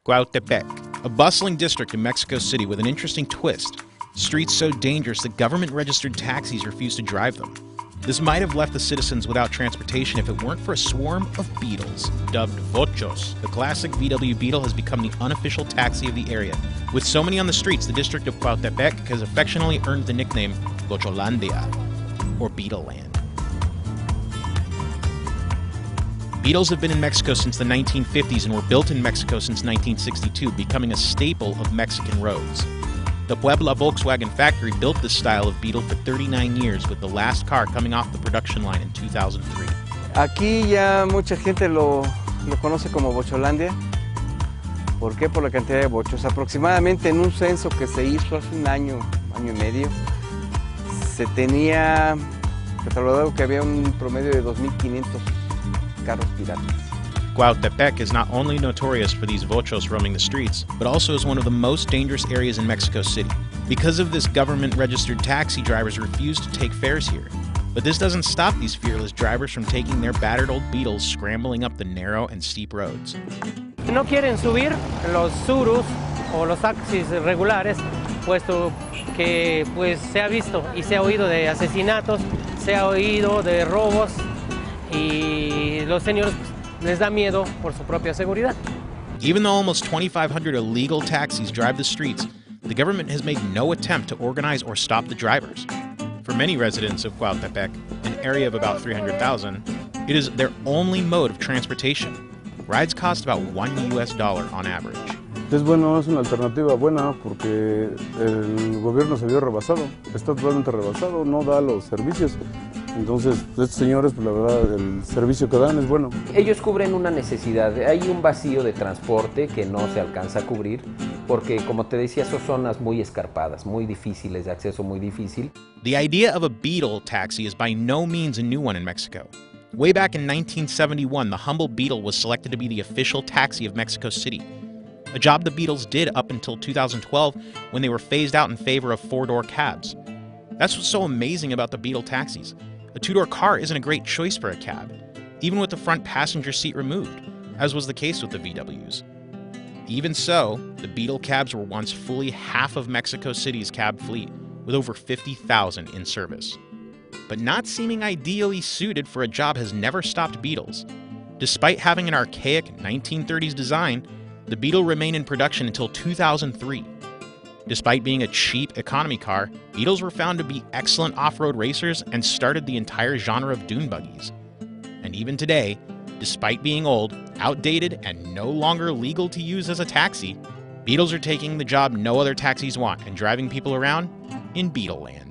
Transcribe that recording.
Cuautepec, a bustling district in Mexico City with an interesting twist. Streets so dangerous that government-registered taxis refuse to drive them. This might have left the citizens without transportation if it weren't for a swarm of Beetles. Dubbed VOCHOS, the classic VW Beetle has become the unofficial taxi of the area. With so many on the streets, the district of Cuautepec has affectionately earned the nickname VOCHOLANDIA, or Beetleland. Beetles have been in Mexico since the 1950s and were built in Mexico since 1962, becoming a staple of Mexican roads. The Puebla Volkswagen factory built this style of Beetle for 39 years, with the last car coming off the production line in 2003. Aquí ya mucha gente lo conoce como Vocholandia. ¿Por qué? Por la cantidad de bochos. Aproximadamente en un censo que se hizo hace un año y medio, se tenía catalogado que había un promedio de 2.500 carros piratas. Cuautepec is not only notorious for these vochos roaming the streets, but also is one of the most dangerous areas in Mexico City. Because of this, government-registered taxi drivers refuse to take fares here. But this doesn't stop these fearless drivers from taking their battered old Beetles scrambling up the narrow and steep roads. No quieren subir los surus o los taxis regulares, puesto que pues se ha visto y se ha oído de asesinatos, se ha oído de robos y los señores les da miedo por su propia seguridad. Even though almost 2,500 illegal taxis drive the streets, the government has made no attempt to organize or stop the drivers. For many residents of Cuautepec, an area of about 300,000, it is their only mode of transportation. Rides cost about $1 on average. Es bueno, es una alternativa buena porque el gobierno se vio rebasado, está totalmente rebasado, no da los servicios. Entonces, estos señores, pues la verdad, el servicio que dan es bueno. Ellos cubren una necesidad, hay un vacío de transporte que no se alcanza a cubrir porque, como te decía, son zonas muy escarpadas, muy difíciles, de acceso muy difícil. The idea of a Beetle taxi is by no means a new one in Mexico. Way back in 1971, the humble Beetle was selected to be the official taxi of Mexico City, a job the Beetles did up until 2012 when they were phased out in favor of four-door cabs. That's what's so amazing about the Beetle taxis. A two-door car isn't a great choice for a cab, even with the front passenger seat removed, as was the case with the VWs. Even so, the Beetle cabs were once fully half of Mexico City's cab fleet, with over 50,000 in service. But not seeming ideally suited for a job has never stopped Beetles. Despite having an archaic 1930s design, the Beetle remained in production until 2003. Despite being a cheap economy car, Beetles were found to be excellent off-road racers and started the entire genre of dune buggies. And even today, despite being old, outdated, and no longer legal to use as a taxi, Beetles are taking the job no other taxis want and driving people around in Beetleland.